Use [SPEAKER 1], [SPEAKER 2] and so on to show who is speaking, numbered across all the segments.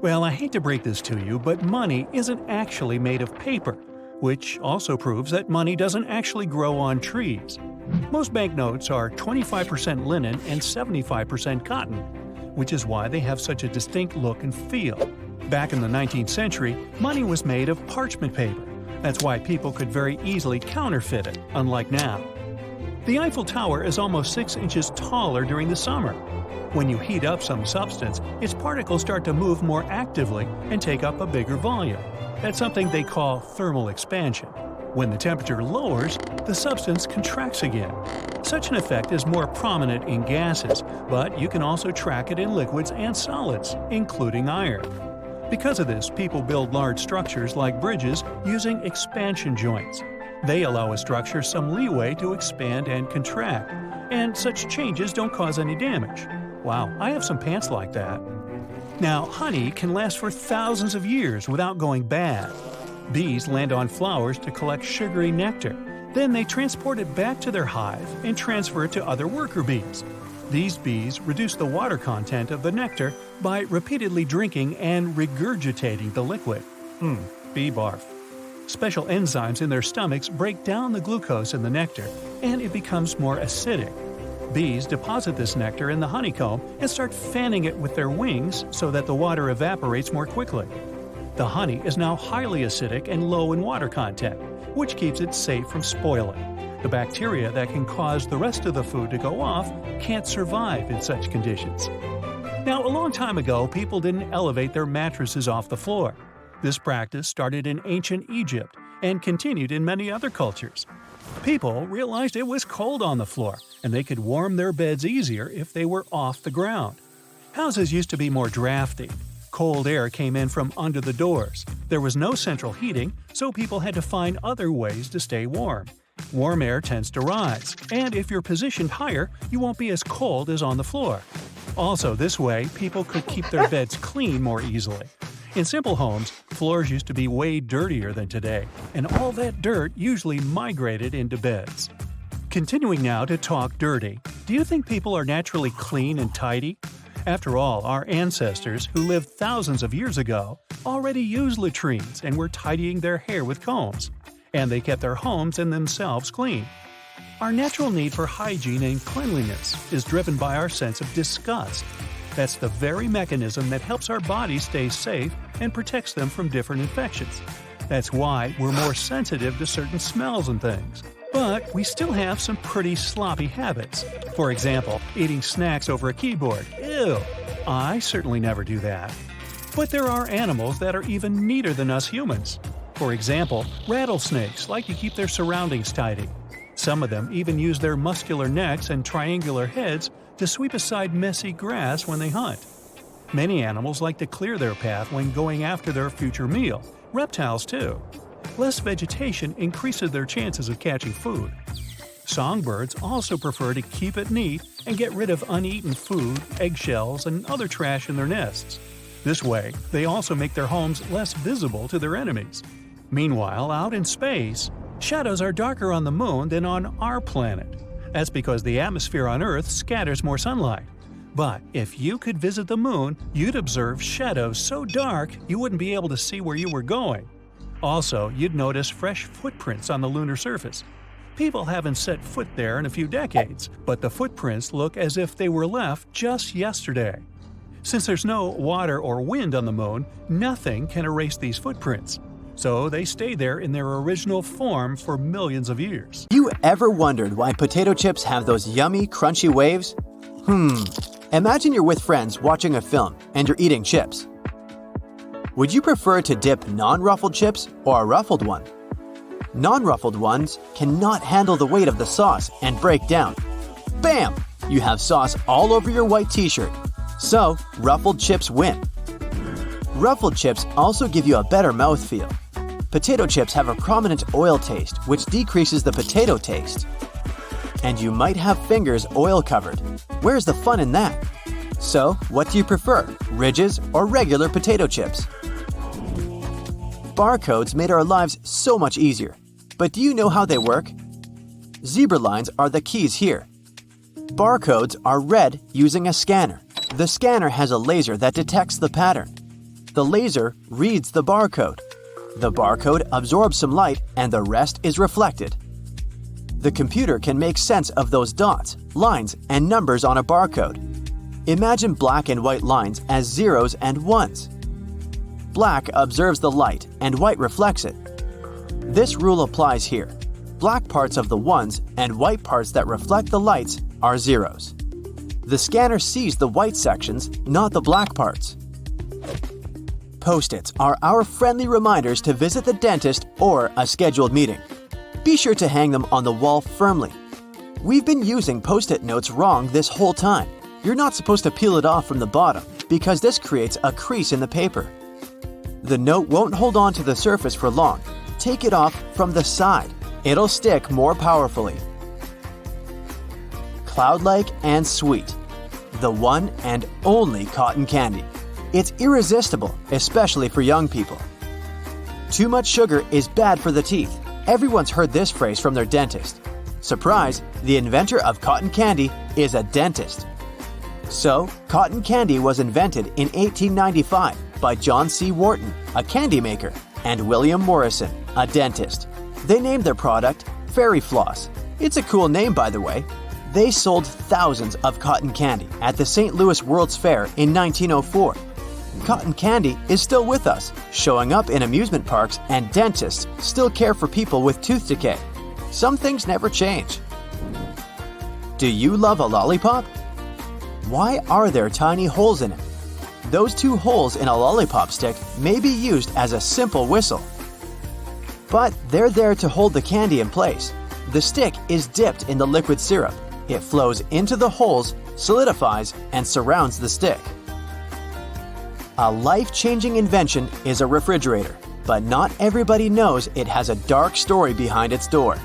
[SPEAKER 1] Well, I hate to break this to you, but money isn't actually made of paper, which also proves that money doesn't actually grow on trees. Most banknotes are 25% linen and 75% cotton, which is why they have such a distinct look and feel. Back in the 19th century, money was made of parchment paper. That's why people could very easily counterfeit it, unlike now. The Eiffel Tower is almost 6 inches taller during the summer. When you heat up some substance, its particles start to move more actively and take up a bigger volume. That's something they call thermal expansion. When the temperature lowers, the substance contracts again. Such an effect is more prominent in gases, but you can also track it in liquids and solids, including iron. Because of this, people build large structures like bridges using expansion joints. They allow a structure some leeway to expand and contract, and such changes don't cause any damage. Wow, I have some pants like that. Now, honey can last for thousands of years without going bad. Bees land on flowers to collect sugary nectar. Then they transport it back to their hive and transfer it to other worker bees. These bees reduce the water content of the nectar by repeatedly drinking and regurgitating the liquid. Bee barf. Special enzymes in their stomachs break down the glucose in the nectar, and it becomes more acidic. Bees deposit this nectar in the honeycomb and start fanning it with their wings so that the water evaporates more quickly. The honey is now highly acidic and low in water content, which keeps it safe from spoiling. The bacteria that can cause the rest of the food to go off can't survive in such conditions. Now, a long time ago, people didn't elevate their mattresses off the floor. This practice started in ancient Egypt and continued in many other cultures. People realized it was cold on the floor, and they could warm their beds easier if they were off the ground. Houses used to be more drafty. Cold air came in from under the doors. There was no central heating, so people had to find other ways to stay warm. Warm air tends to rise, and if you're positioned higher, you won't be as cold as on the floor. Also, this way, people could keep their beds clean more easily. In simple homes, floors used to be way dirtier than today, and all that dirt usually migrated into beds. Continuing now to talk dirty, do you think people are naturally clean and tidy? After all, our ancestors, who lived thousands of years ago, already used latrines and were tidying their hair with combs, and they kept their homes and themselves clean. Our natural need for hygiene and cleanliness is driven by our sense of disgust. That's the very mechanism that helps our bodies stay safe and protects them from different infections. That's why we're more sensitive to certain smells and things. But we still have some pretty sloppy habits. For example, eating snacks over a keyboard. Ew! I certainly never do that. But there are animals that are even neater than us humans. For example, rattlesnakes like to keep their surroundings tidy. Some of them even use their muscular necks and triangular heads to sweep aside messy grass when they hunt. Many animals like to clear their path when going after their future meal. Reptiles too. Less vegetation increases their chances of catching food. Songbirds also prefer to keep it neat and get rid of uneaten food, eggshells, and other trash in their nests. This way, they also make their homes less visible to their enemies. Meanwhile, out in space, shadows are darker on the moon than on our planet. That's because the atmosphere on Earth scatters more sunlight. But if you could visit the moon, you'd observe shadows so dark you wouldn't be able to see where you were going. Also, you'd notice fresh footprints on the lunar surface. People haven't set foot there in a few decades, but the footprints look as if they were left just yesterday. Since there's no water or wind on the moon, nothing can erase these footprints. So they stay there in their original form for millions of years.
[SPEAKER 2] You ever wondered why potato chips have those yummy, crunchy waves? Imagine you're with friends watching a film and you're eating chips. Would you prefer to dip non-ruffled chips or a ruffled one? Non-ruffled ones cannot handle the weight of the sauce and break down. Bam! You have sauce all over your white t-shirt. So, ruffled chips win. Ruffled chips also give you a better mouthfeel. Potato chips have a prominent oil taste, which decreases the potato taste. And you might have fingers oil covered. Where's the fun in that? So, what do you prefer, ridges or regular potato chips? Barcodes made our lives so much easier. But do you know how they work? Zebra lines are the keys here. Barcodes are read using a scanner. The scanner has a laser that detects the pattern. The laser reads the barcode. The barcode absorbs some light and the rest is reflected. The computer can make sense of those dots, lines, and numbers on a barcode. Imagine black and white lines as zeros and ones. Black observes the light and white reflects it. This rule applies here. Black parts of the ones and white parts that reflect the lights are zeros. The scanner sees the white sections, not the black parts. Post-its are our friendly reminders to visit the dentist or a scheduled meeting. Be sure to hang them on the wall firmly. We've been using Post-it notes wrong this whole time. You're not supposed to peel it off from the bottom because this creates a crease in the paper. The note won't hold on to the surface for long. Take it off from the side. It'll stick more powerfully. Cloud-like and sweet. The one and only cotton candy. It's irresistible, especially for young people. Too much sugar is bad for the teeth. Everyone's heard this phrase from their dentist. Surprise, the inventor of cotton candy is a dentist. So, cotton candy was invented in 1895 by John C. Wharton, a candy maker, and William Morrison, a dentist. They named their product Fairy Floss. It's a cool name, by the way. They sold thousands of cotton candy at the St. Louis World's Fair in 1904. Cotton candy is still with us, showing up in amusement parks, and dentists still care for people with tooth decay. Some things never change. Do you love a lollipop? Why are there tiny holes in it? Those 2 holes in a lollipop stick may be used as a simple whistle. But they're there to hold the candy in place. The stick is dipped in the liquid syrup. It flows into the holes, solidifies, and surrounds the stick. A life-changing invention is a refrigerator, but not everybody knows it has a dark story behind its door.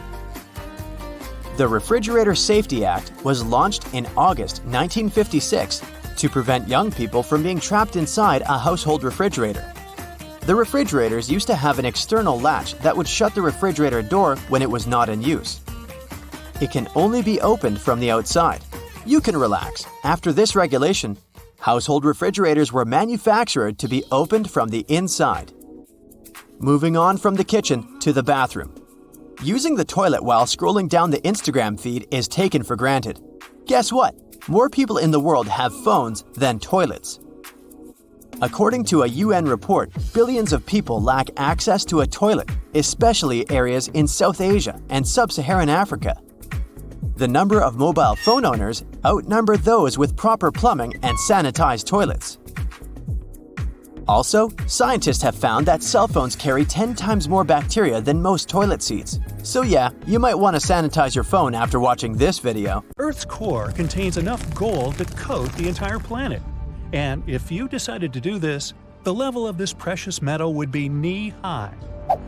[SPEAKER 2] The Refrigerator Safety Act was launched in August 1956 to prevent young people from being trapped inside a household refrigerator. The refrigerators used to have an external latch that would shut the refrigerator door when it was not in use. It can only be opened from the outside. You can relax. After this regulation, household refrigerators were manufactured to be opened from the inside. Moving on from the kitchen to the bathroom. Using the toilet while scrolling down the Instagram feed is taken for granted. Guess what? More people in the world have phones than toilets. According to a UN report, billions of people lack access to a toilet, especially areas in South Asia and Sub-Saharan Africa. The number of mobile phone owners outnumber those with proper plumbing and sanitized toilets. Also, scientists have found that cell phones carry 10 times more bacteria than most toilet seats. So yeah, you might want to sanitize your phone after watching this video.
[SPEAKER 1] Earth's core contains enough gold to coat the entire planet. And if you decided to do this, the level of this precious metal would be knee-high.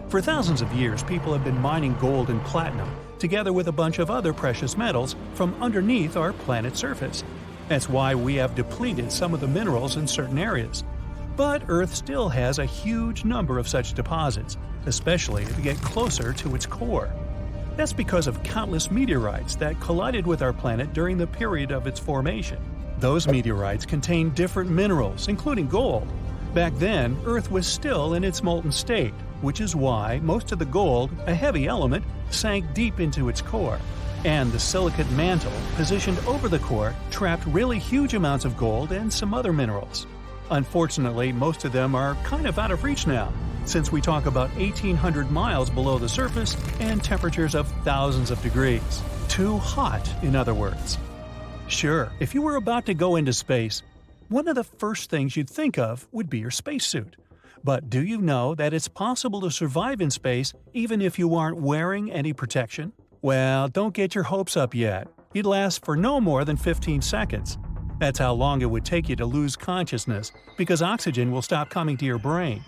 [SPEAKER 1] For thousands of years, people have been mining gold and platinum, together with a bunch of other precious metals, from underneath our planet's surface. That's why we have depleted some of the minerals in certain areas. But Earth still has a huge number of such deposits, especially if you get closer to its core. That's because of countless meteorites that collided with our planet during the period of its formation. Those meteorites contain different minerals, including gold. Back then, Earth was still in its molten state, which is why most of the gold, a heavy element, sank deep into its core. And the silicate mantle, positioned over the core, trapped really huge amounts of gold and some other minerals. Unfortunately, most of them are kind of out of reach now, since we talk about 1,800 miles below the surface and temperatures of thousands of degrees. Too hot, in other words. Sure, if you were about to go into space, one of the first things you'd think of would be your spacesuit. But do you know that it's possible to survive in space even if you aren't wearing any protection? Well, don't get your hopes up yet. You'd last for no more than 15 seconds. That's how long it would take you to lose consciousness, because oxygen will stop coming to your brain.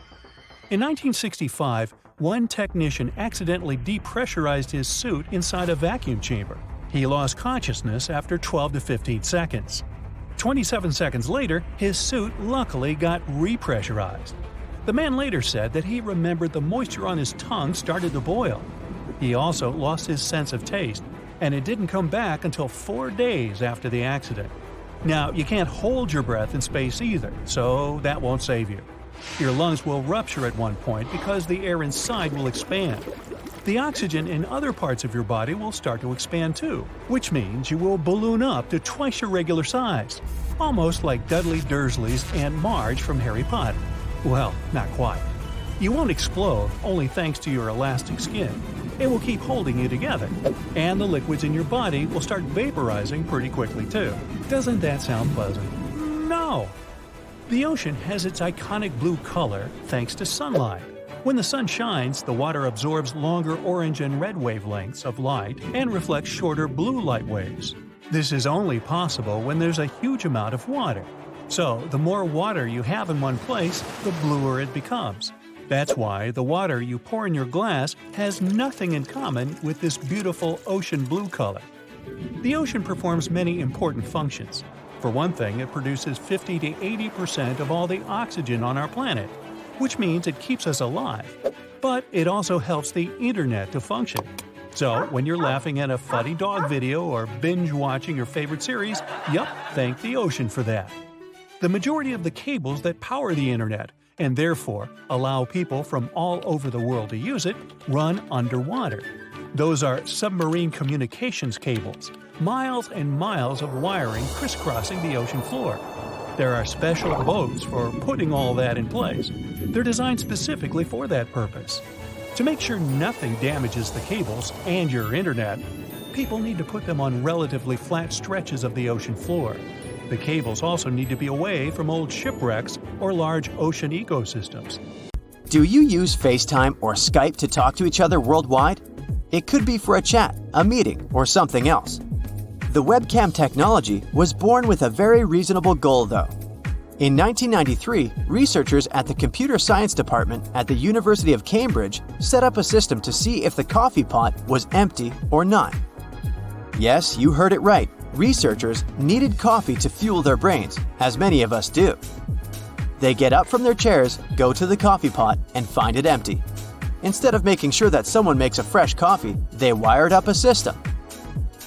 [SPEAKER 1] In 1965, one technician accidentally depressurized his suit inside a vacuum chamber. He lost consciousness after 12 to 15 seconds. 27 seconds later, his suit luckily got repressurized. The man later said that he remembered the moisture on his tongue started to boil. He also lost his sense of taste, and it didn't come back until 4 days after the accident. Now, you can't hold your breath in space either, so that won't save you. Your lungs will rupture at one point because the air inside will expand. The oxygen in other parts of your body will start to expand too, which means you will balloon up to twice your regular size. Almost like Dudley Dursley's Aunt Marge from Harry Potter. Well, not quite. You won't explode, only thanks to your elastic skin. It will keep holding you together. And the liquids in your body will start vaporizing pretty quickly too. Doesn't that sound pleasant? No! The ocean has its iconic blue color thanks to sunlight. When the sun shines, the water absorbs longer orange and red wavelengths of light and reflects shorter blue light waves. This is only possible when there's a huge amount of water. So, the more water you have in one place, the bluer it becomes. That's why the water you pour in your glass has nothing in common with this beautiful ocean blue color. The ocean performs many important functions. For one thing, it produces 50 to 80% of all the oxygen on our planet, which means it keeps us alive. But it also helps the internet to function. So, when you're laughing at a funny dog video or binge-watching your favorite series, thank the ocean for that. The majority of the cables that power the internet, and therefore allow people from all over the world to use it, run underwater. Those are submarine communications cables, miles and miles of wiring crisscrossing the ocean floor. There are special boats for putting all that in place. They're designed specifically for that purpose. To make sure nothing damages the cables and your internet, people need to put them on relatively flat stretches of the ocean floor. The cables also need to be away from old shipwrecks or large ocean ecosystems.
[SPEAKER 2] Do you use FaceTime or Skype to talk to each other worldwide? It could be for a chat, a meeting, or something else. The webcam technology was born with a very reasonable goal, though. In 1993, researchers at the Computer Science Department at the University of Cambridge set up a system to see if the coffee pot was empty or not. Yes, you heard it right. Researchers needed coffee to fuel their brains, as many of us do. They get up from their chairs, go to the coffee pot, and find it empty. Instead of making sure that someone makes a fresh coffee, they wired up a system.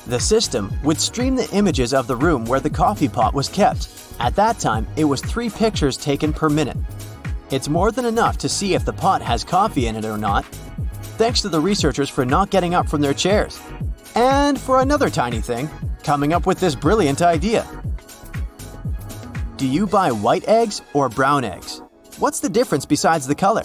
[SPEAKER 2] The system would stream the images of the room where the coffee pot was kept. At that time, it was 3 pictures taken per minute. It's more than enough to see if the pot has coffee in it or not. Thanks to the researchers for not getting up from their chairs. And for another tiny thing, coming up with this brilliant idea. Do you buy white eggs or brown eggs? What's the difference besides the color?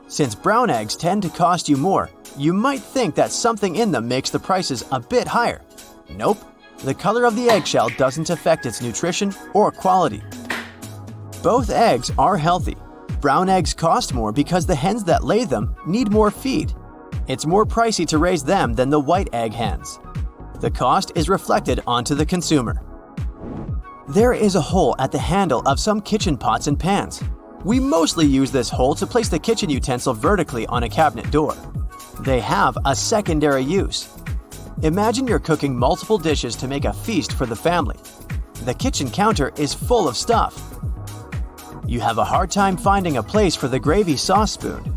[SPEAKER 2] Since brown eggs tend to cost you more, you might think that something in them makes the prices a bit higher. Nope, the color of the eggshell doesn't affect its nutrition or quality. Both eggs are healthy. Brown eggs cost more because the hens that lay them need more feed. It's more pricey to raise them than the white egg hens. The cost is reflected onto the consumer. There is a hole at the handle of some kitchen pots and pans. We mostly use this hole to place the kitchen utensil vertically on a cabinet door. They have a secondary use. Imagine you're cooking multiple dishes to make a feast for the family. The kitchen counter is full of stuff. You have a hard time finding a place for the gravy sauce spoon.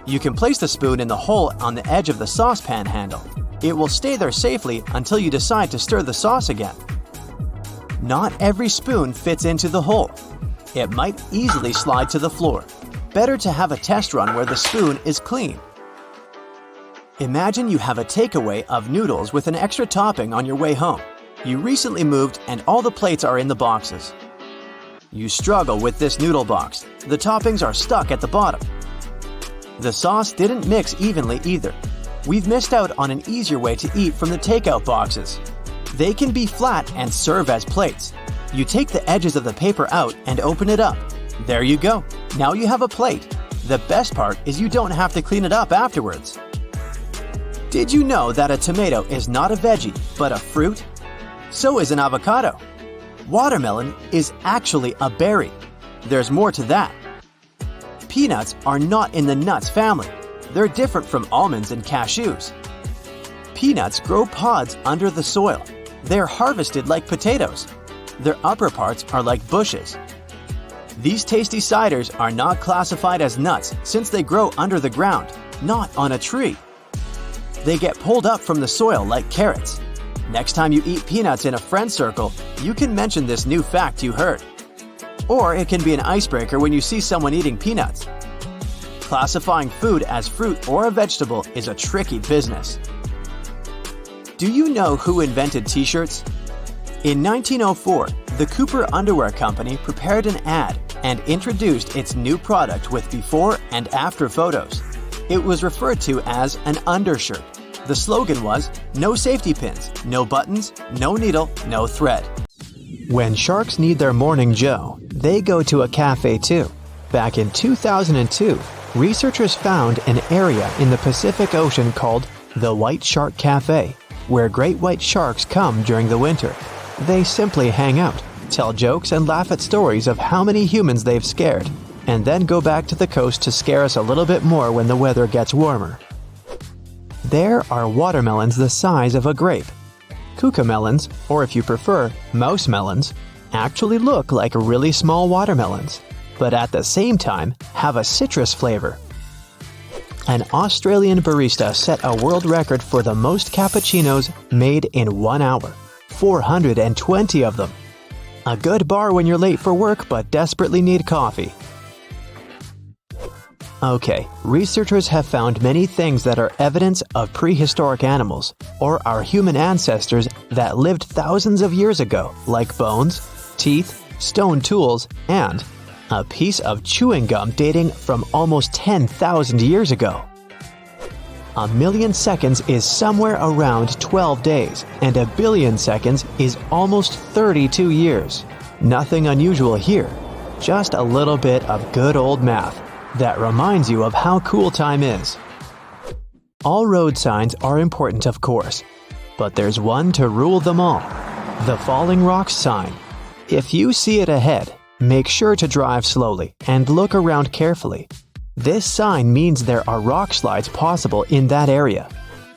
[SPEAKER 2] You can place the spoon in the hole on the edge of the saucepan handle. It will stay there safely until you decide to stir the sauce again. Not every spoon fits into the hole. It might easily slide to the floor. Better to have a test run where the spoon is clean. Imagine you have a takeaway of noodles with an extra topping on your way home. You recently moved and all the plates are in the boxes. You struggle with this noodle box. The toppings are stuck at the bottom. The sauce didn't mix evenly either. We've missed out on an easier way to eat from the takeout boxes. They can be flat and serve as plates. You take the edges of the paper out and open it up. There you go. Now you have a plate. The best part is you don't have to clean it up afterwards. Did you know that a tomato is not a veggie, but a fruit? So is an avocado. Watermelon is actually a berry. There's more to that. Peanuts are not in the nuts family. They're different from almonds and cashews. Peanuts grow pods under the soil. They're harvested like potatoes. Their upper parts are like bushes. These tasty ciders are not classified as nuts since they grow under the ground, not on a tree. They get pulled up from the soil like carrots. Next time you eat peanuts in a friend circle, you can mention this new fact you heard. Or it can be an icebreaker when you see someone eating peanuts. Classifying food as fruit or a vegetable is a tricky business. Do you know who invented t-shirts? In 1904, the Cooper Underwear Company prepared an ad and introduced its new product with before and after photos. It was referred to as an undershirt. The slogan was, "No safety pins, no buttons, no needle, no thread." When sharks need their morning joe, they go to a cafe too. Back in 2002, researchers found an area in the Pacific Ocean called the White Shark Cafe, where great white sharks come during the winter. They simply hang out, tell jokes and laugh at stories of how many humans they've scared, and then go back to the coast to scare us a little bit more when the weather gets warmer. There are watermelons the size of a grape. Cucamelons, or if you prefer, mouse melons, actually look like really small watermelons, but at the same time have a citrus flavor. An Australian barista set a world record for the most cappuccinos made in 1 hour. 420 of them. A good bar when you're late for work but desperately need coffee. Okay, researchers have found many things that are evidence of prehistoric animals, or our human ancestors that lived thousands of years ago, like bones, teeth, stone tools, and a piece of chewing gum dating from almost 10,000 years ago. 1,000,000 seconds is somewhere around 12 days, and 1,000,000,000 seconds is almost 32 years. Nothing unusual here, just a little bit of good old math that reminds you of how cool time is. All road signs are important, of course, but there's one to rule them all: the falling rocks sign. If you see it ahead, make sure to drive slowly and look around carefully. This sign means there are rock slides possible in that area,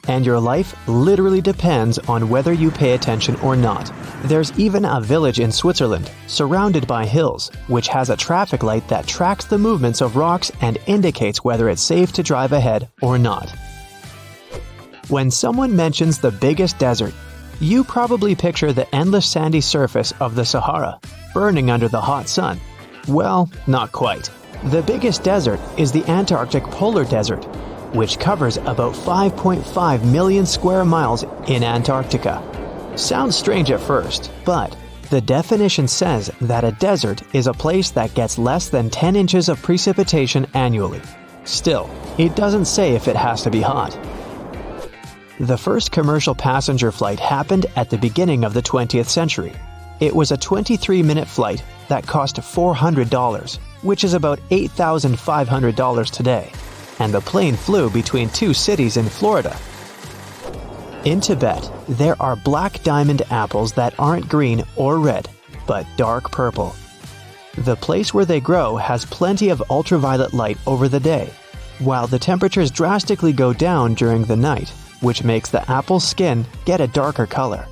[SPEAKER 2] and your life literally depends on whether you pay attention or not. There's even a village in Switzerland, surrounded by hills, which has a traffic light that tracks the movements of rocks and indicates whether it's safe to drive ahead or not. When someone mentions the biggest desert, you probably picture the endless sandy surface of the Sahara, burning under the hot sun. Well, not quite. The biggest desert is the Antarctic Polar Desert, which covers about 5.5 million square miles in Antarctica. Sounds strange at first, but the definition says that a desert is a place that gets less than 10 inches of precipitation annually. Still, it doesn't say if it has to be hot. The first commercial passenger flight happened at the beginning of the 20th century. It was a 23-minute flight that cost $400, which is about $8,500 today, and the plane flew between 2 cities in Florida. In Tibet, there are black diamond apples that aren't green or red, but dark purple. The place where they grow has plenty of ultraviolet light over the day, while the temperatures drastically go down during the night, which makes the apple's skin get a darker color.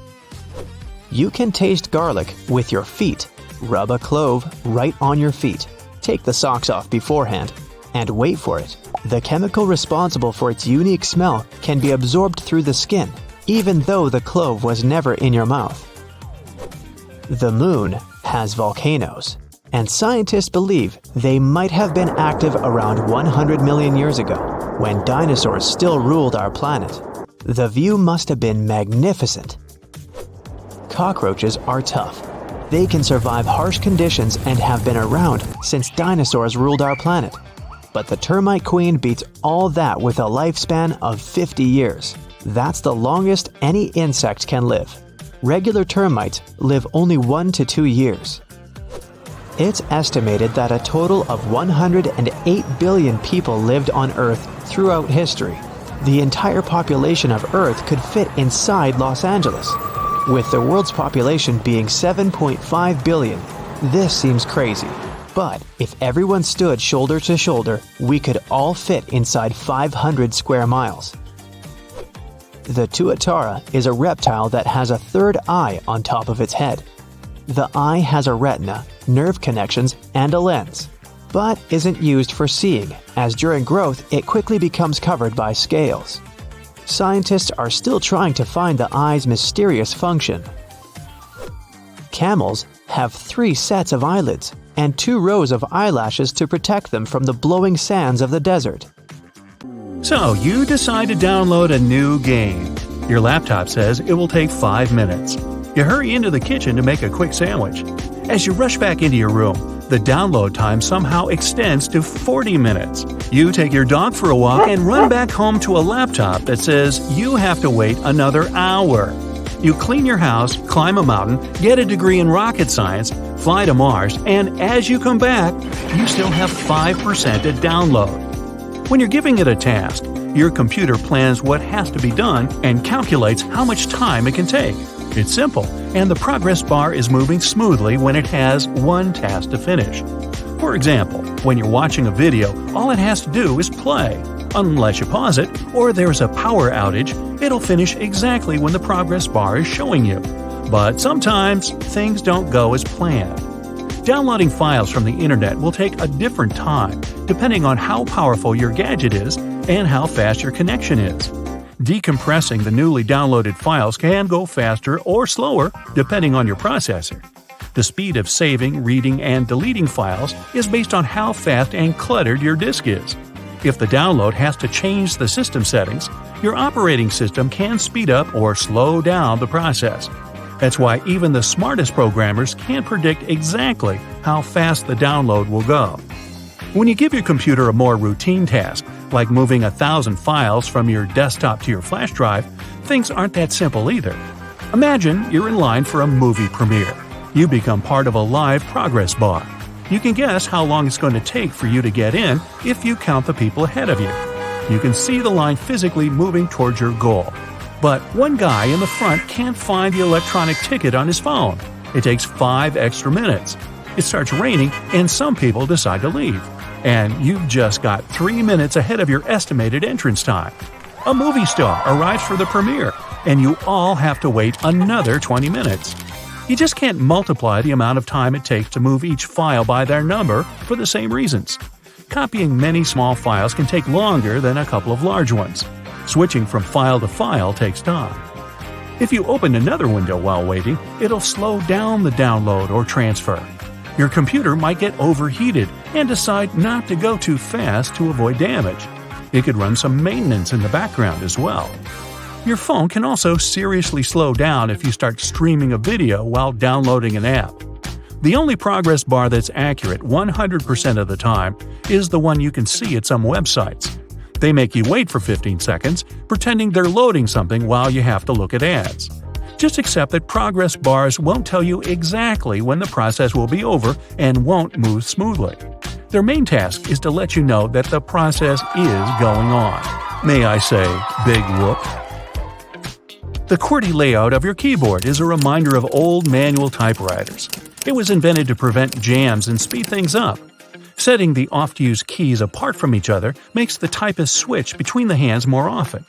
[SPEAKER 2] You can taste garlic with your feet. Rub a clove right on your feet. Take the socks off beforehand, and wait for it. The chemical responsible for its unique smell can be absorbed through the skin, even though the clove was never in your mouth. The moon has volcanoes, and scientists believe they might have been active around 100 million years ago, when dinosaurs still ruled our planet. The view must have been magnificent. Cockroaches are tough. They can survive harsh conditions and have been around since dinosaurs ruled our planet. But the termite queen beats all that with a lifespan of 50 years. That's the longest any insect can live. Regular termites live only 1 to 2 years. It's estimated that a total of 108 billion people lived on Earth throughout history. The entire population of Earth could fit inside Los Angeles. With the world's population being 7.5 billion, this seems crazy. But if everyone stood shoulder to shoulder, we could all fit inside 500 square miles. The tuatara is a reptile that has a third eye on top of its head. The eye has a retina, nerve connections, and a lens, but isn't used for seeing, as during growth it quickly becomes covered by scales. Scientists are still trying to find the eye's mysterious function. Camels have 3 sets of eyelids, and 2 rows of eyelashes to protect them from the blowing sands of the desert.
[SPEAKER 1] So, you decide to download a new game. Your laptop says it will take 5 minutes. You hurry into the kitchen to make a quick sandwich. As you rush back into your room, the download time somehow extends to 40 minutes. You take your dog for a walk and run back home to a laptop that says you have to wait another hour. You clean your house, climb a mountain, get a degree in rocket science, fly to Mars, and as you come back, you still have 5% to download. When you're giving it a task, your computer plans what has to be done and calculates how much time it can take. It's simple, and the progress bar is moving smoothly when it has one task to finish. For example, when you're watching a video, all it has to do is play. Unless you pause it, or there's a power outage, it'll finish exactly when the progress bar is showing you. But sometimes, things don't go as planned. Downloading files from the internet will take a different time, depending on how powerful your gadget is and how fast your connection is. Decompressing the newly downloaded files can go faster or slower, depending on your processor. The speed of saving, reading, and deleting files is based on how fast and cluttered your disk is. If the download has to change the system settings, your operating system can speed up or slow down the process. That's why even the smartest programmers can't predict exactly how fast the download will go. When you give your computer a more routine task, like moving 1,000 files from your desktop to your flash drive, things aren't that simple either. Imagine you're in line for a movie premiere. You become part of a live progress bar. You can guess how long it's going to take for you to get in if you count the people ahead of you. You can see the line physically moving towards your goal. But one guy in the front can't find the electronic ticket on his phone. It takes 5 extra minutes. It starts raining and some people decide to leave. And you've just got 3 minutes ahead of your estimated entrance time. A movie star arrives for the premiere, and you all have to wait another 20 minutes. You just can't multiply the amount of time it takes to move each file by their number for the same reasons. Copying many small files can take longer than a couple of large ones. Switching from file to file takes time. If you open another window while waiting, it'll slow down the download or transfer. Your computer might get overheated and decide not to go too fast to avoid damage. It could run some maintenance in the background as well. Your phone can also seriously slow down if you start streaming a video while downloading an app. The only progress bar that's accurate 100% of the time is the one you can see at some websites. They make you wait for 15 seconds, pretending they're loading something while you have to look at ads. Just accept that progress bars won't tell you exactly when the process will be over and won't move smoothly. Their main task is to let you know that the process is going on. May I say, big whoop? The QWERTY layout of your keyboard is a reminder of old manual typewriters. It was invented to prevent jams and speed things up. Setting the oft-used keys apart from each other makes the typist switch between the hands more often.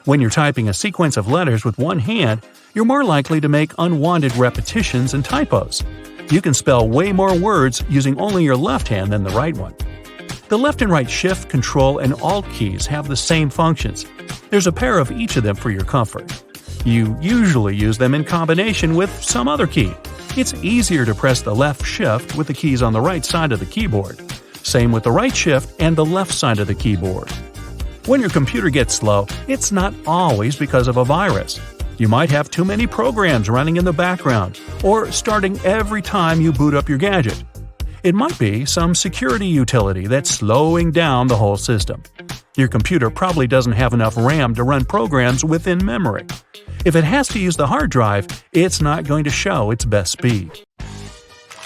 [SPEAKER 1] When you're typing a sequence of letters with one hand, you're more likely to make unwanted repetitions and typos. You can spell way more words using only your left hand than the right one. The left and right Shift, Control, and Alt keys have the same functions. There's a pair of each of them for your comfort. You usually use them in combination with some other key. It's easier to press the left Shift with the keys on the right side of the keyboard. Same with the right Shift and the left side of the keyboard. When your computer gets slow, it's not always because of a virus. You might have too many programs running in the background, or starting every time you boot up your gadget. It might be some security utility that's slowing down the whole system. Your computer probably doesn't have enough RAM to run programs within memory. If it has to use the hard drive, it's not going to show its best speed.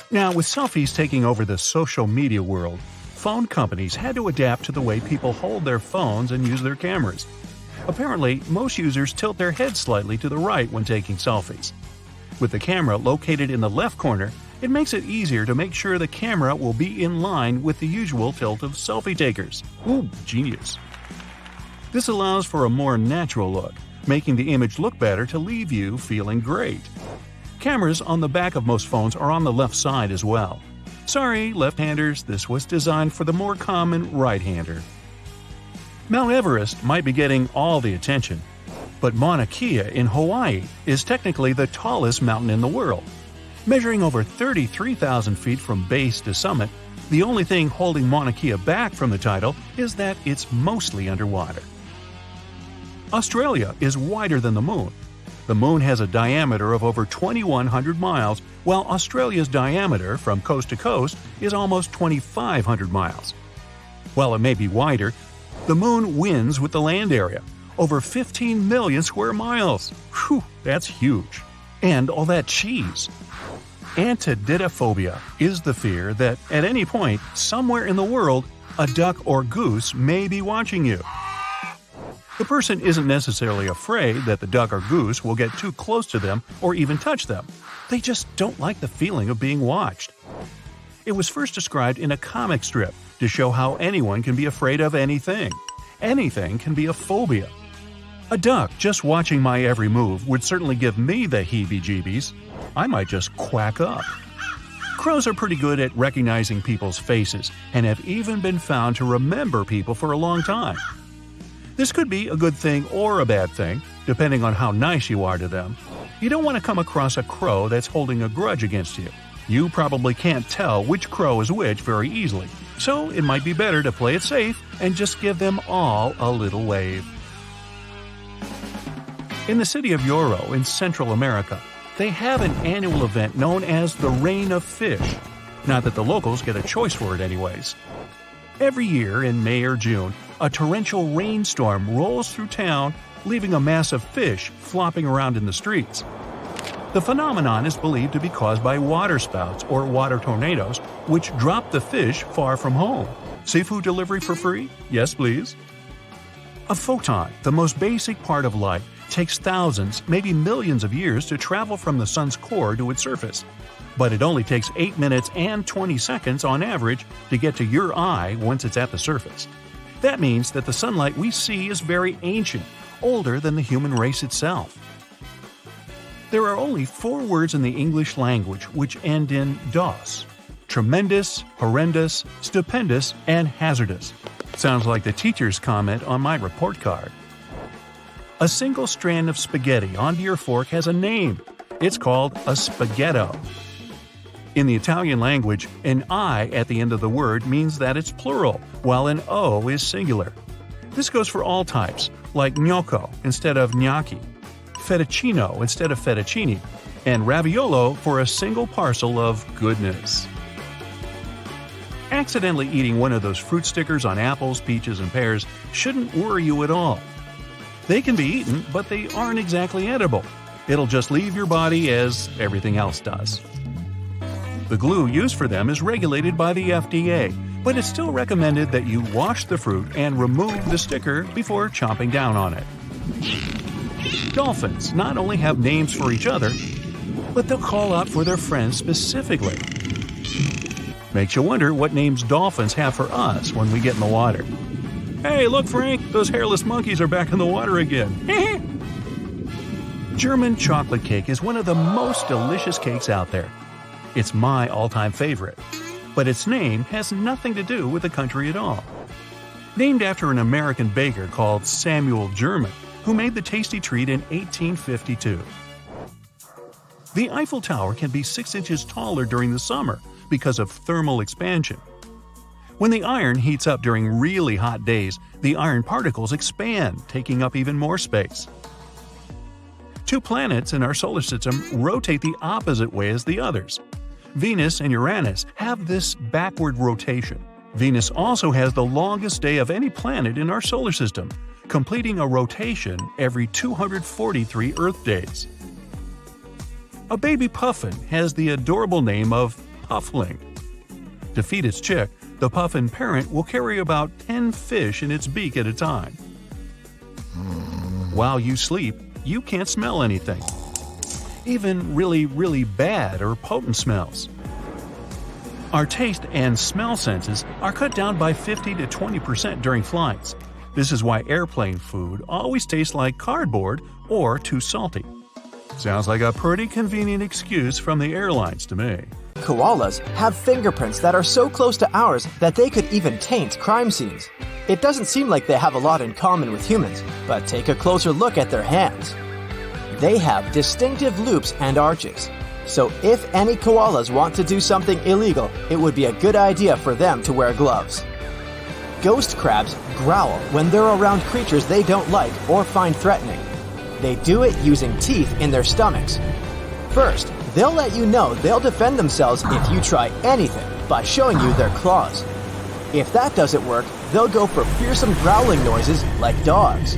[SPEAKER 1] Now, with selfies taking over the social media world, phone companies had to adapt to the way people hold their phones and use their cameras. Apparently, most users tilt their heads slightly to the right when taking selfies. With the camera located in the left corner, it makes it easier to make sure the camera will be in line with the usual tilt of selfie takers. Ooh, genius. This allows for a more natural look, making the image look better to leave you feeling great. Cameras on the back of most phones are on the left side as well. Sorry, left-handers, this was designed for the more common right-hander. Mount Everest might be getting all the attention, but Mauna Kea in Hawaii is technically the tallest mountain in the world. Measuring over 33,000 feet from base to summit, the only thing holding Mauna Kea back from the title is that it's mostly underwater. Australia is wider than the Moon. The Moon has a diameter of over 2,100 miles, while Australia's diameter from coast to coast is almost 2,500 miles. While it may be wider, the Moon wins with the land area, over 15 million square miles. Whew, that's huge. And all that cheese. Antidictophobia is the fear that at any point, somewhere in the world, a duck or goose may be watching you. The person isn't necessarily afraid that the duck or goose will get too close to them or even touch them. They just don't like the feeling of being watched. It was first described in a comic strip to show how anyone can be afraid of anything. Anything can be a phobia. A duck just watching my every move would certainly give me the heebie-jeebies. I might just quack up. Crows are pretty good at recognizing people's faces and have even been found to remember people for a long time. This could be a good thing or a bad thing, depending on how nice you are to them. You don't want to come across a crow that's holding a grudge against you. You probably can't tell which crow is which very easily, so it might be better to play it safe and just give them all a little wave. In the city of Yoro in Central America, they have an annual event known as the Rain of Fish. Not that the locals get a choice for it anyways. Every year in May or June, a torrential rainstorm rolls through town, leaving a mass of fish flopping around in the streets. The phenomenon is believed to be caused by waterspouts or water tornadoes, which drop the fish far from home. Seafood delivery for free? Yes, please. A photon, the most basic part of light, takes thousands, maybe millions of years to travel from the sun's core to its surface. But it only takes 8 minutes and 20 seconds on average to get to your eye once it's at the surface. That means that the sunlight we see is very ancient, older than the human race itself. There are only 4 words in the English language which end in "dos." Tremendous, horrendous, stupendous, and hazardous. Sounds like the teacher's comment on my report card. A single strand of spaghetti onto your fork has a name. It's called a spaghetto. In the Italian language, an I at the end of the word means that it's plural, while an O is singular. This goes for all types, like gnocco instead of gnocchi, fettuccino instead of fettuccine, and raviolo for a single parcel of goodness. Accidentally eating one of those fruit stickers on apples, peaches, and pears shouldn't worry you at all. They can be eaten, but they aren't exactly edible. It'll just leave your body as everything else does. The glue used for them is regulated by the FDA, but it's still recommended that you wash the fruit and remove the sticker before chomping down on it. Dolphins not only have names for each other, but they'll call out for their friends specifically. Makes you wonder what names dolphins have for us when we get in the water. Hey, look, Frank, those hairless monkeys are back in the water again. German chocolate cake is one of the most delicious cakes out there. It's my all-time favorite. But its name has nothing to do with the country at all. Named after an American baker called Samuel German, who made the tasty treat in 1852. The Eiffel Tower can be 6 inches taller during the summer because of thermal expansion. When the iron heats up during really hot days, the iron particles expand, taking up even more space. 2 planets in our solar system rotate the opposite way as the others. Venus and Uranus have this backward rotation. Venus also has the longest day of any planet in our solar system, completing a rotation every 243 Earth days. A baby puffin has the adorable name of Puffling. To feed its chick, the puffin parent will carry about 10 fish in its beak at a time. While you sleep, you can't smell anything. Even really, really bad or potent smells. Our taste and smell senses are cut down by 50 to 20% during flights. This is why airplane food always tastes like cardboard or too salty. Sounds like a pretty convenient excuse from the airlines to me.
[SPEAKER 2] Koalas have fingerprints that are so close to ours that they could even taint crime scenes. It doesn't seem like they have a lot in common with humans, but take a closer look at their hands. They have distinctive loops and arches. So if any koalas want to do something illegal, it would be a good idea for them to wear gloves. Ghost crabs growl when they're around creatures they don't like or find threatening. They do it using teeth in their stomachs. First, they'll let you know they'll defend themselves if you try anything by showing you their claws. If that doesn't work, they'll go for fearsome growling noises like dogs.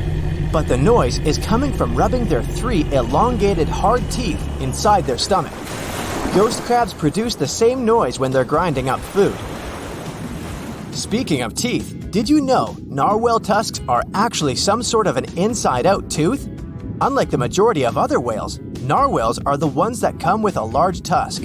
[SPEAKER 2] But the noise is coming from rubbing their 3 elongated hard teeth inside their stomach. Ghost crabs produce the same noise when they're grinding up food. Speaking of teeth, did you know narwhal tusks are actually some sort of an inside-out tooth? Unlike the majority of other whales, narwhals are the ones that come with a large tusk,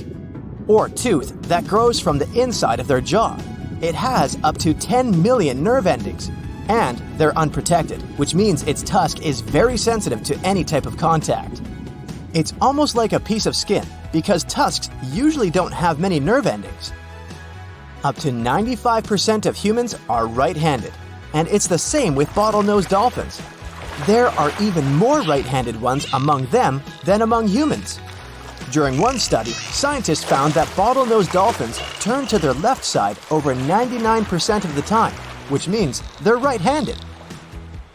[SPEAKER 2] or tooth that grows from the inside of their jaw. It has up to 10 million nerve endings, and they're unprotected, which means its tusk is very sensitive to any type of contact. It's almost like a piece of skin, because tusks usually don't have many nerve endings. Up to 95% of humans are right-handed, and it's the same with bottlenose dolphins. There are even more right-handed ones among them than among humans. During one study, scientists found that bottlenose dolphins turn to their left side over 99% of the time, which means they're right-handed.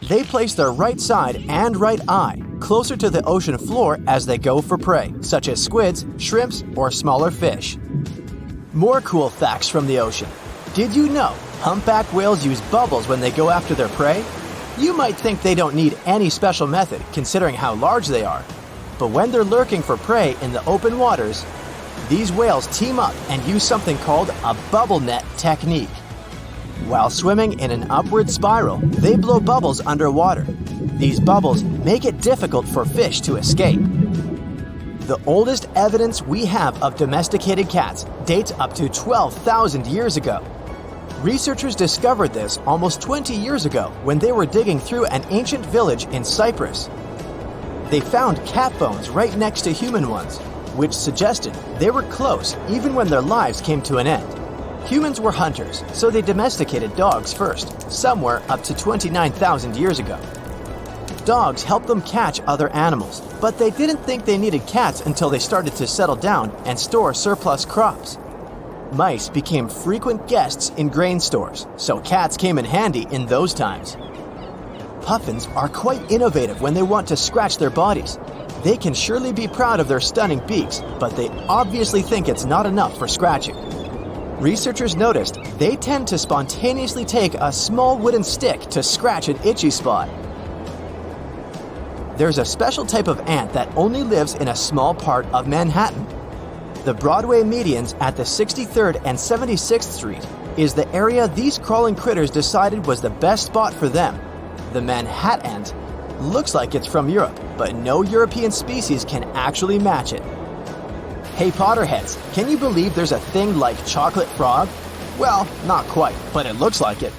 [SPEAKER 2] They place their right side and right eye closer to the ocean floor as they go for prey, such as squids, shrimps, or smaller fish. More cool facts from the ocean. Did you know humpback whales use bubbles when they go after their prey? You might think they don't need any special method considering how large they are. But when they're lurking for prey in the open waters, these whales team up and use something called a bubble net technique. While swimming in an upward spiral, they blow bubbles underwater. These bubbles make it difficult for fish to escape. The oldest evidence we have of domesticated cats dates up to 12,000 years ago. Researchers discovered this almost 20 years ago when they were digging through an ancient village in Cyprus. They found cat bones right next to human ones, which suggested they were close even when their lives came to an end. Humans were hunters, so they domesticated dogs first, somewhere up to 29,000 years ago. Dogs helped them catch other animals, but they didn't think they needed cats until they started to settle down and store surplus crops. Mice became frequent guests in grain stores, so cats came in handy in those times. Puffins are quite innovative when they want to scratch their bodies. They can surely be proud of their stunning beaks, but they obviously think it's not enough for scratching. Researchers noticed they tend to spontaneously take a small wooden stick to scratch an itchy spot. There's a special type of ant that only lives in a small part of Manhattan. The Broadway medians at the 63rd and 76th Street is the area these crawling critters decided was the best spot for them. The Manhattan looks like it's from Europe, but no European species can actually match it. Hey Potterheads, can you believe there's a thing like chocolate frog? Well, not quite, but it looks like it.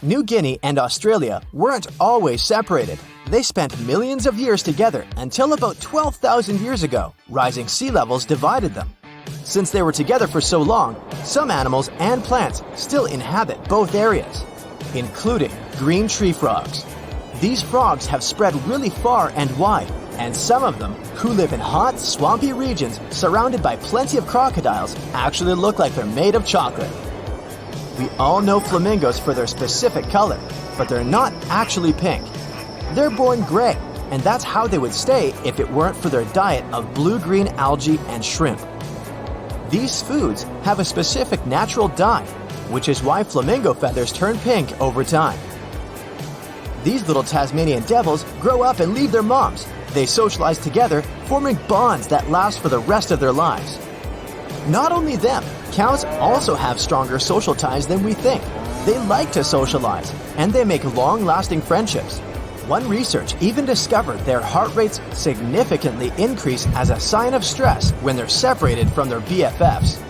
[SPEAKER 2] New Guinea and Australia weren't always separated. They spent millions of years together until about 12,000 years ago, rising sea levels divided them. Since they were together for so long, some animals and plants still inhabit both areas, including green tree frogs. These frogs have spread really far and wide, and some of them, who live in hot, swampy regions surrounded by plenty of crocodiles, actually look like they're made of chocolate. We all know flamingos for their specific color, but they're not actually pink. They're born gray, and that's how they would stay if it weren't for their diet of blue-green algae and shrimp. These foods have a specific natural dye, which is why flamingo feathers turn pink over time. These little Tasmanian devils grow up and leave their moms. They socialize together, forming bonds that last for the rest of their lives. Not only them, cows also have stronger social ties than we think. They like to socialize, and they make long-lasting friendships. One research even discovered their heart rates significantly increase as a sign of stress when they're separated from their BFFs.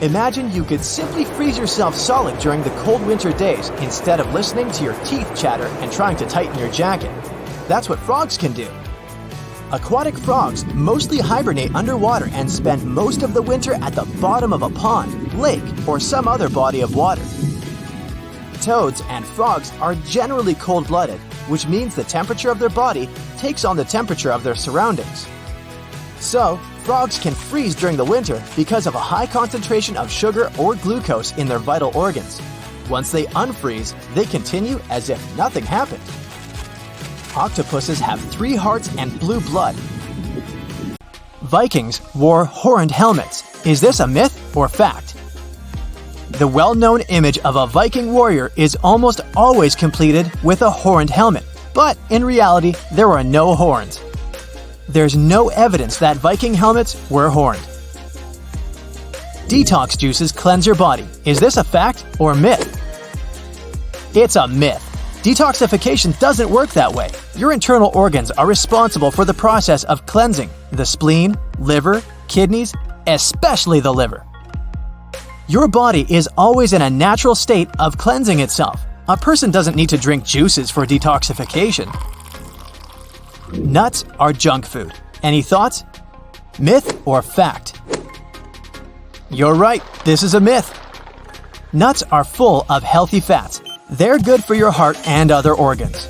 [SPEAKER 2] Imagine you could simply freeze yourself solid during the cold winter days instead of listening to your teeth chatter and trying to tighten your jacket. That's what frogs can do. Aquatic frogs mostly hibernate underwater and spend most of the winter at the bottom of a pond, lake, or some other body of water. Toads and frogs are generally cold-blooded, which means the temperature of their body takes on the temperature of their surroundings. So, Frogs can freeze during the winter because of a high concentration of sugar or glucose in their vital organs. Once they unfreeze, they continue as if nothing happened. Octopuses have 3 hearts and blue blood. Vikings wore horned helmets. Is this a myth or fact? The well-known image of a Viking warrior is almost always completed with a horned helmet, but in reality, there are no horns. There's no evidence that Viking helmets were horned. Detox juices cleanse your body. Is this a fact or myth? It's a myth. Detoxification doesn't work that way. Your internal organs are responsible for the process of cleansing: the spleen, liver, kidneys, especially the liver. Your body is always in a natural state of cleansing itself. A person doesn't need to drink juices for detoxification. Nuts are junk food. Any thoughts? Myth or fact? You're right, this is a myth. Nuts are full of healthy fats. They're good for your heart and other organs.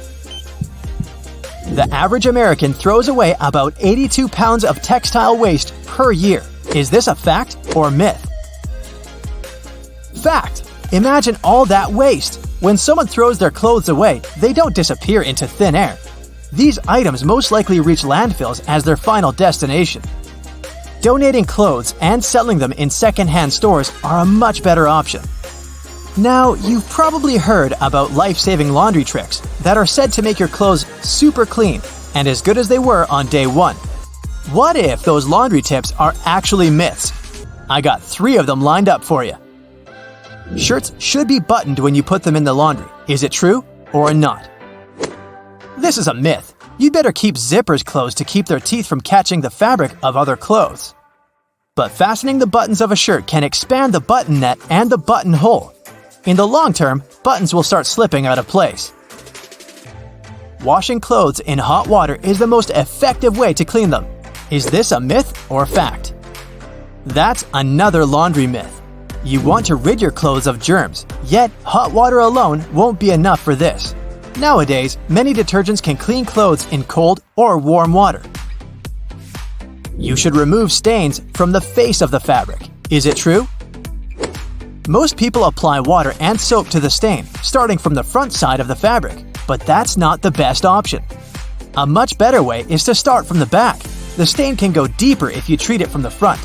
[SPEAKER 2] The average American throws away about 82 pounds of textile waste per year. Is this a fact or myth? Fact! Imagine all that waste. When someone throws their clothes away, they don't disappear into thin air. These items most likely reach landfills as their final destination. Donating clothes and selling them in second-hand stores are a much better option. Now, you've probably heard about life-saving laundry tricks that are said to make your clothes super clean and as good as they were on day 1. What if those laundry tips are actually myths? I got 3 of them lined up for you. Shirts should be buttoned when you put them in the laundry. Is it true or not? This is a myth. You'd better keep zippers closed to keep their teeth from catching the fabric of other clothes. But fastening the buttons of a shirt can expand the button net and the buttonhole. In the long term, buttons will start slipping out of place. Washing clothes in hot water is the most effective way to clean them. Is this a myth or fact? That's another laundry myth. You want to rid your clothes of germs, yet hot water alone won't be enough for this. Nowadays, many detergents can clean clothes in cold or warm water. You should remove stains from the face of the fabric. Is it true? Most people apply water and soap to the stain, starting from the front side of the fabric, but that's not the best option. A much better way is to start from the back. The stain can go deeper if you treat it from the front.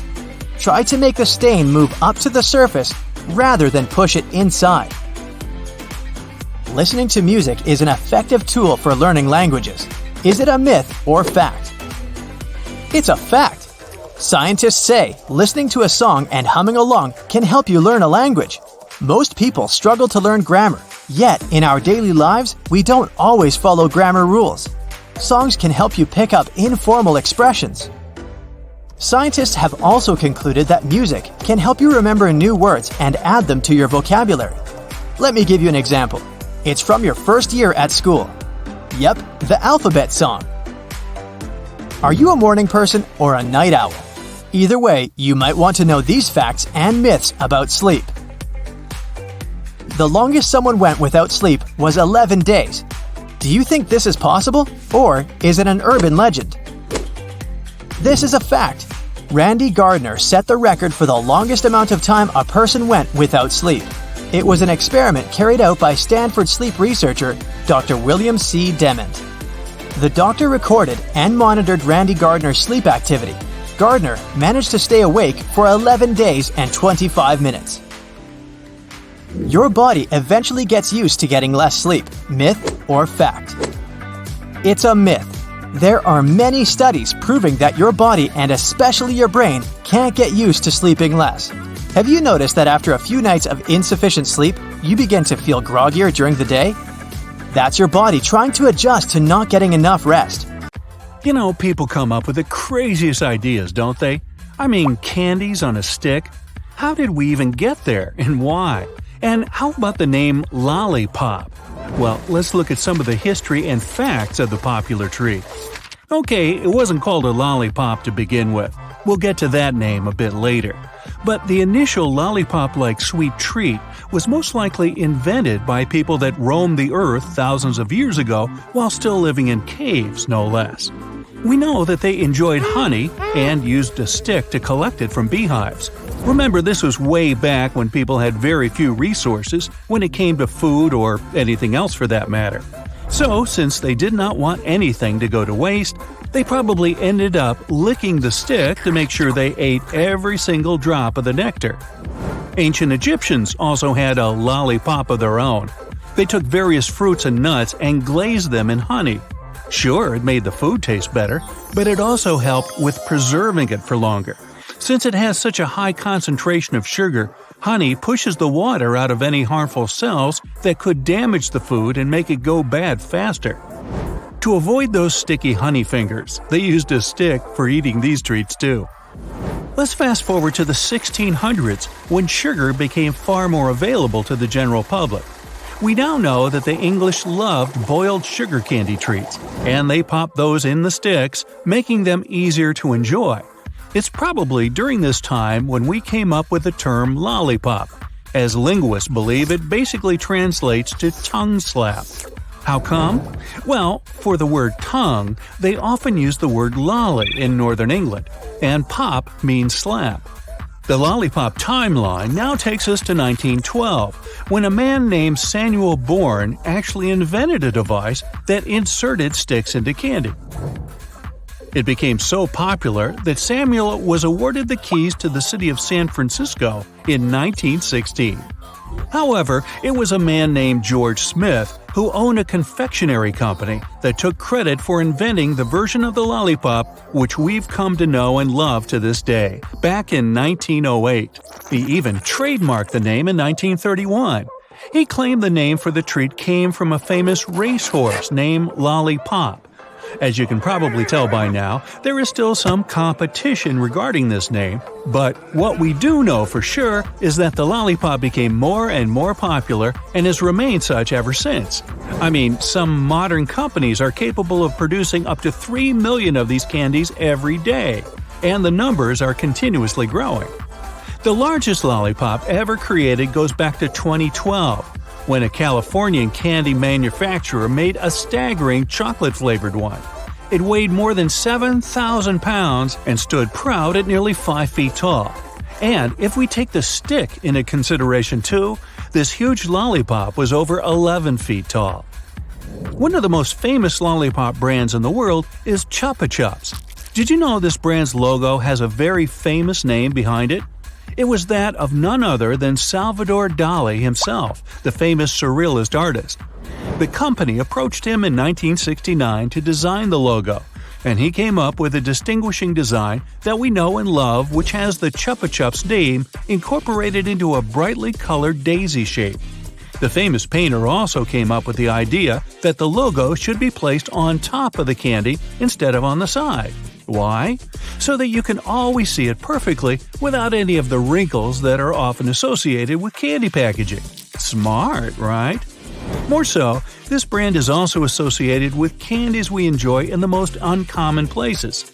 [SPEAKER 2] Try to make the stain move up to the surface rather than push it inside. Listening to music is an effective tool for learning languages. Is it a myth or fact? It's a fact. Scientists say listening to a song and humming along can help you learn a language. Most people struggle to learn grammar, yet in our daily lives, we don't always follow grammar rules. Songs can help you pick up informal expressions. Scientists have also concluded that music can help you remember new words and add them to your vocabulary. Let me give you an example. It's from your first year at school. Yep, the alphabet song. Are you a morning person or a night owl? Either way, you might want to know these facts and myths about sleep. The longest someone went without sleep was 11 days. Do you think this is possible, or is it an urban legend? This is a fact. Randy Gardner set the record for the longest amount of time a person went without sleep. It was an experiment carried out by Stanford sleep researcher Dr. William C. Dement. The doctor recorded and monitored Randy Gardner's sleep activity. Gardner managed to stay awake for 11 days and 25 minutes. Your body eventually gets used to getting less sleep. Myth or fact? It's a myth. There are many studies proving that your body and especially your brain can't get used to sleeping less. Have you noticed that after a few nights of insufficient sleep, you begin to feel groggier during the day? That's your body trying to adjust to not getting enough rest.
[SPEAKER 1] You know, people come up with the craziest ideas, don't they? I mean, candies on a stick? How did we even get there, and why? And how about the name Lollipop? Well, let's look at some of the history and facts of the popular tree. Okay, it wasn't called a lollipop to begin with. We'll get to that name a bit later. But the initial lollipop-like sweet treat was most likely invented by people that roamed the earth thousands of years ago while still living in caves, no less. We know that they enjoyed honey and used a stick to collect it from beehives. Remember, this was way back when people had very few resources when it came to food or anything else for that matter. So, since they did not want anything to go to waste, they probably ended up licking the stick to make sure they ate every single drop of the nectar. Ancient Egyptians also had a lollipop of their own. They took various fruits and nuts and glazed them in honey. Sure, it made the food taste better, but it also helped with preserving it for longer. Since it has such a high concentration of sugar, honey pushes the water out of any harmful cells that could damage the food and make it go bad faster. To avoid those sticky honey fingers, they used a stick for eating these treats too. Let's fast forward to the 1600s, when sugar became far more available to the general public. We now know that the English loved boiled sugar candy treats, and they popped those in the sticks, making them easier to enjoy. It's probably during this time when we came up with the term lollipop. As linguists believe, it basically translates to tongue slap. How come? Well, for the word tongue, they often use the word lolly in northern England, and pop means slap. The lollipop timeline now takes us to 1912, when a man named Samuel Bourne actually invented a device that inserted sticks into candy. It became so popular that Samuel was awarded the keys to the city of San Francisco in 1916. However, it was a man named George Smith who owned a confectionery company that took credit for inventing the version of the lollipop which we've come to know and love to this day, back in 1908. He even trademarked the name in 1931. He claimed the name for the treat came from a famous racehorse named Lollipop. As you can probably tell by now, there is still some competition regarding this name, but what we do know for sure is that the lollipop became more and more popular and has remained such ever since. I mean, some modern companies are capable of producing up to 3 million of these candies every day, and the numbers are continuously growing. The largest lollipop ever created goes back to 2012. When a Californian candy manufacturer made a staggering chocolate-flavored one. It weighed more than 7,000 pounds and stood proud at nearly 5 feet tall. And if we take the stick into consideration too, this huge lollipop was over 11 feet tall. One of the most famous lollipop brands in the world is Chupa Chups. Did you know this brand's logo has a very famous name behind it? It was that of none other than Salvador Dali himself, the famous surrealist artist. The company approached him in 1969 to design the logo, and he came up with a distinguishing design that we know and love, which has the Chupa Chups name incorporated into a brightly colored daisy shape. The famous painter also came up with the idea that the logo should be placed on top of the candy instead of on the side. Why? So that you can always see it perfectly without any of the wrinkles that are often associated with candy packaging. Smart, right? More so, this brand is also associated with candies we enjoy in the most uncommon places.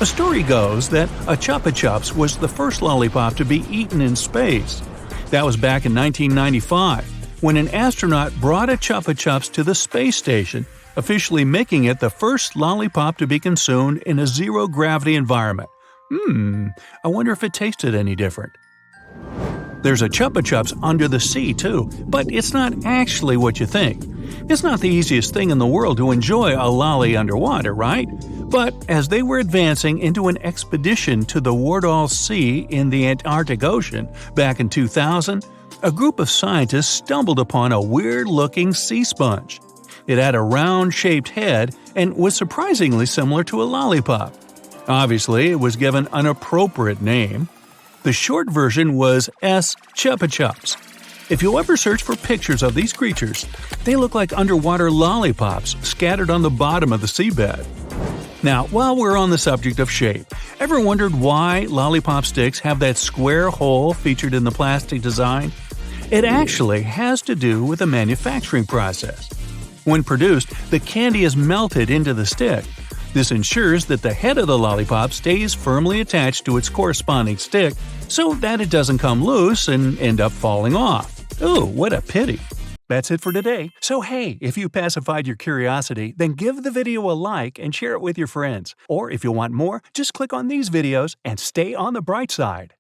[SPEAKER 1] A story goes that a Chupa Chups was the first lollipop to be eaten in space. That was back in 1995, when an astronaut brought a Chupa Chups to the space station, officially making it the first lollipop to be consumed in a zero-gravity environment. I wonder if it tasted any different. There's a Chupa Chups under the sea too, but it's not actually what you think. It's not the easiest thing in the world to enjoy a lolly underwater, right? But as they were advancing into an expedition to the Weddell Sea in the Antarctic Ocean back in 2000, a group of scientists stumbled upon a weird-looking sea sponge. It had a round-shaped head and was surprisingly similar to a lollipop. Obviously, it was given an appropriate name. The short version was S. Chupa Chups. If you ever search for pictures of these creatures, they look like underwater lollipops scattered on the bottom of the seabed. Now, while we're on the subject of shape, ever wondered why lollipop sticks have that square hole featured in the plastic design? It actually has to do with the manufacturing process. When produced, the candy is melted into the stick. This ensures that the head of the lollipop stays firmly attached to its corresponding stick so that it doesn't come loose and end up falling off. Oh, what a pity. That's it for today. So hey, if you pacified your curiosity, then give the video a like and share it with your friends. Or if you want more, just click on these videos and stay on the bright side.